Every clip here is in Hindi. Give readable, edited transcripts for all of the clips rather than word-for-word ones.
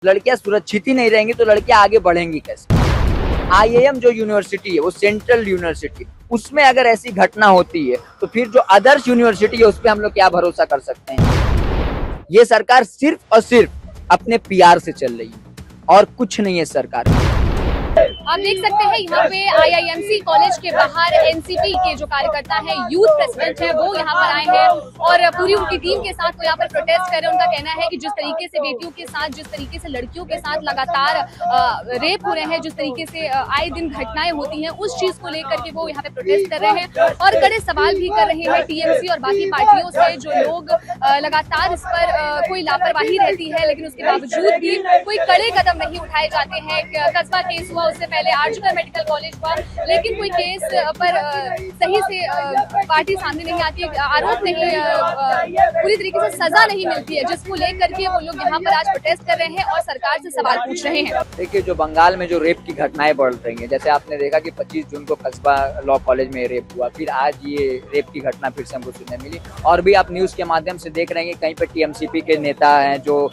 लड़कियां सुरक्षित ही नहीं रहेंगी तो लड़कियां आगे बढ़ेंगी कैसे। आईआईएम जो यूनिवर्सिटी है वो सेंट्रल यूनिवर्सिटी, उसमें अगर ऐसी घटना होती है तो फिर जो अदर्स यूनिवर्सिटी है उस पर हम लोग क्या भरोसा कर सकते हैं। ये सरकार सिर्फ और सिर्फ अपने पीआर से चल रही है और कुछ नहीं है सरकार। आप देख सकते हैं यहाँ पे आईआईएमसी कॉलेज के बाहर एनसीपी के जो कार्यकर्ता है, यूथ प्रेसिडेंट है, वो यहाँ पर आए हैं और पूरी उनकी टीम के साथ वो यहाँ पर प्रोटेस्ट कर रहे हैं। उनका कहना है कि जिस तरीके से बेटियों के साथ, जिस तरीके से लड़कियों के साथ लगातार रेप हो रहे हैं, जिस तरीके से आए दिन घटनाएं होती हैं, उस चीज को लेकर के वो यहाँ पे प्रोटेस्ट कर रहे हैं और कड़े सवाल भी कर रहे हैं टीएमसी और बाकी पार्टियों से। जो लोग लगातार इस पर कोई लापरवाही रहती है लेकिन उसके बावजूद भी कोई कड़े कदम नहीं उठाए जाते हैं। कस्बा केस हुआ, उससे पहले आरजीकर मेडिकल कॉलेज हुआ, लेकिन कोई केस पर सही से पार्टी सामने नहीं आती, आरोप नहीं, पूरी तरीके से सजा नहीं मिलती है, जिसको लेकर के वो लोग यहाँ पर आज प्रोटेस्ट कर रहे हैं और सरकार से सवाल पूछ रहे हैं। देखिए, जो बंगाल में जो रेप की घटनाएं बढ़ रही हैं, जैसे आपने देखा कि 25 जून को कस्बा लॉ कॉलेज में रेप हुआ, फिर आज ये रेप की घटना फिर से हमको सुनने मिली और भी आप न्यूज के माध्यम से देख रहे हैं कि कहीं पे टीएमसीपी के नेता हैं, जो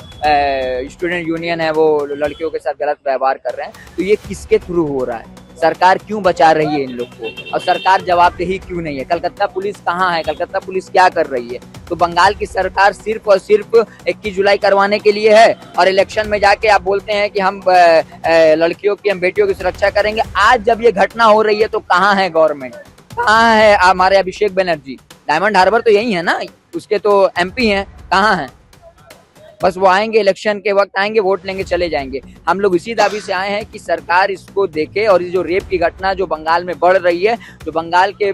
स्टूडेंट यूनियन है, वो लड़कियों के साथ गलत व्यवहार कर रहे हैं। तो ये किसके थ्रू हो रहा है? सरकार क्यों बचा रही है इन लोग को और सरकार जवाबदेही क्यों नहीं है? कलकत्ता पुलिस कहाँ है? कलकत्ता पुलिस क्या कर रही है? तो बंगाल की सरकार सिर्फ और सिर्फ 21 जुलाई करवाने के लिए है और इलेक्शन में जाके आप बोलते हैं कि हम लड़कियों की, हम बेटियों की सुरक्षा करेंगे। आज जब ये घटना हो रही है तो कहाँ है गवर्नमेंट? कहाँ है हमारे अभिषेक बनर्जी? डायमंड हार्बर तो यही है ना, उसके तो एमपी हैं, कहाँ है? बस वो आएंगे, इलेक्शन के वक्त आएंगे, वोट लेंगे, चले जाएंगे। हम लोग इसी दावी से आए हैं कि सरकार इसको देखे और ये जो रेप की घटना जो बंगाल में बढ़ रही है, जो बंगाल के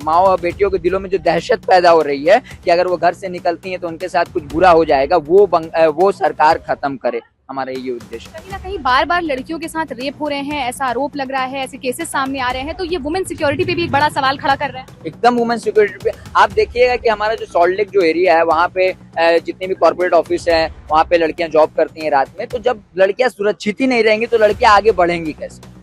माँ और बेटियों के दिलों में जो दहशत पैदा हो रही है कि अगर वो घर से निकलती हैं तो उनके साथ कुछ बुरा हो जाएगा, वो सरकार खत्म करे। हमारा ये उद्देश्य। कहीं ना कहीं बार बार लड़कियों के साथ रेप हो रहे हैं, ऐसा आरोप लग रहा है, ऐसे केसेस सामने आ रहे हैं, तो ये वुमेन सिक्योरिटी पे भी एक बड़ा सवाल खड़ा कर रहे हैं। एकदम वुमेन सिक्योरिटी पे आप देखिएगा कि हमारा जो सॉल्ट लेक जो एरिया है, वहाँ पे जितने भी कॉर्पोरेट ऑफिस हैं, वहाँ पे लड़कियां जॉब करती हैं रात में। तो जब लड़कियां सुरक्षित ही नहीं रहेंगी तो लड़कियां आगे बढ़ेंगी कैसे?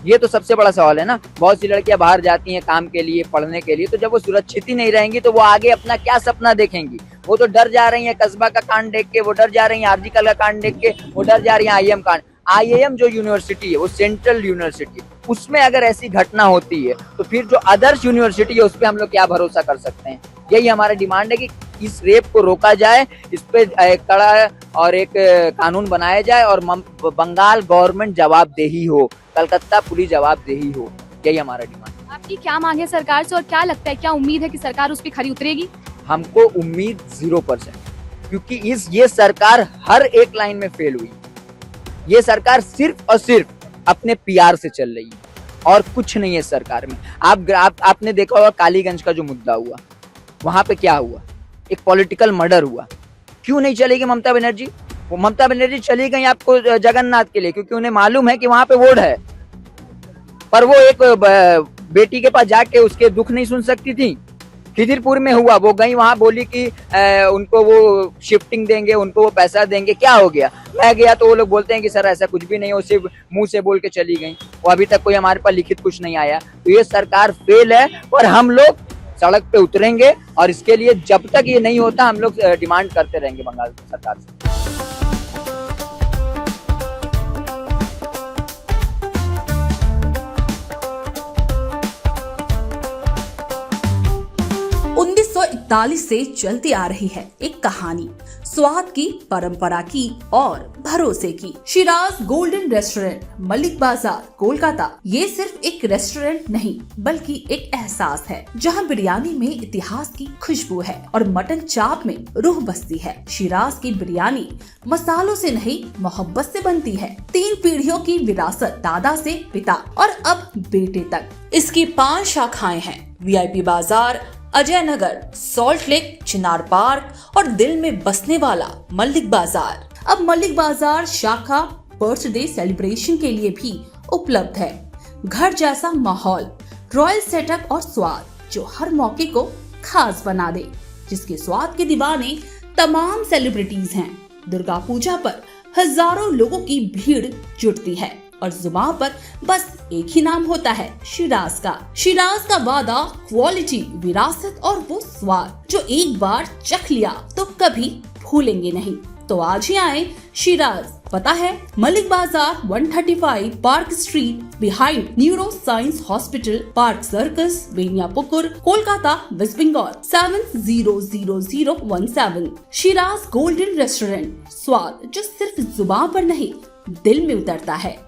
ये तो सबसे बड़ा सवाल है ना। बहुत सी लड़कियां बाहर जाती हैं काम के लिए, पढ़ने के लिए, तो जब वो सुरक्षित ही नहीं रहेंगी तो वो आगे अपना क्या सपना देखेंगी? वो तो डर जा रही हैं कस्बा का कांड देख के, वो डर जा रही हैं आरजीकर का कांड देख के, वो डर जा रही हैं आईएम कांड। आईआईएम जो यूनिवर्सिटी है वो सेंट्रल यूनिवर्सिटी, उसमें अगर ऐसी घटना होती है तो फिर जो अदर्स यूनिवर्सिटी है उस पर हम लोग क्या भरोसा कर सकते हैं। यही हमारा डिमांड है कि इस रेप को रोका जाए, इस पे एक कड़ा और एक कानून बनाया जाए और बंगाल गवर्नमेंट जवाबदेही हो, कलकत्ता पुलिस जवाबदेही हो। यही हमारा डिमांड। आपकी क्या मांग है सरकार से और क्या लगता है, क्या उम्मीद है कि सरकार उस पर खरी उतरेगी? हमको उम्मीद 0%, क्योंकि ये सरकार हर एक लाइन में फेल हुई। ये सरकार सिर्फ और सिर्फ अपने पीआर से चल रही है और कुछ नहीं है सरकार में। आपने देखा होगा कालीगंज का जो मुद्दा हुआ, वहां पे क्या हुआ? एक पॉलिटिकल मर्डर हुआ। क्यों नहीं चलेगी ममता बनर्जी? वो ममता बनर्जी चली गई आपको जगन्नाथ के लिए, क्योंकि उन्हें मालूम है कि वहां पे वोट है, पर वो एक बेटी के पास जाके उसके दुख नहीं सुन सकती थी। खिदिरपुर में हुआ, वो गई वहां, बोली कि उनको वो शिफ्टिंग देंगे, उनको वो पैसा देंगे। क्या हो गया? मैं गया तो वो लोग बोलते हैं कि सर ऐसा कुछ भी नहीं है, वो सिर्फ मुंह से बोल के चली गई। वो अभी तक कोई हमारे पास लिखित कुछ नहीं आया। तो ये सरकार फेल है और हम लोग सड़क पे उतरेंगे और इसके लिए जब तक ये नहीं होता हम लोग डिमांड करते रहेंगे बंगाल सरकार से। 1941 से चलती आ रही है एक कहानी, स्वाद की, परंपरा की और भरोसे की। शिराज गोल्डन रेस्टोरेंट, मलिक बाजार, कोलकाता। ये सिर्फ एक रेस्टोरेंट नहीं बल्कि एक एहसास है, जहां बिरयानी में इतिहास की खुशबू है और मटन चाप में रूह बसती है। शिराज की बिरयानी मसालों से नहीं, मोहब्बत से बनती है। 3 पीढ़ियों की विरासत, दादा से पिता और अब बेटे तक। इसकी 5 शाखाएं हैं, वीआईपी बाजार, अजय नगर, सॉल्ट लेक, चिनार पार्क और दिल में बसने वाला मलिक बाजार। अब मलिक बाजार शाखा बर्थडे सेलिब्रेशन के लिए भी उपलब्ध है। घर जैसा माहौल, रॉयल सेटअप और स्वाद जो हर मौके को खास बना दे, जिसके स्वाद के दीवाने तमाम सेलिब्रिटीज हैं। दुर्गा पूजा पर हजारों लोगों की भीड़ जुटती है और जुबान पर बस एक ही नाम होता है, शिराज का। शिराज का वादा, क्वालिटी, विरासत और वो स्वाद जो एक बार चख लिया तो कभी भूलेंगे नहीं। तो आज ही आए शिराज। पता है Malik Bazar 135 Park Street behind neuroscience hospital, Park Circus, Beniapukur, Kolkata, West Bengal 700017। Shiraz Golden Restaurant, स्वाद जो सिर्फ जुबान पर नहीं दिल में उतरता है।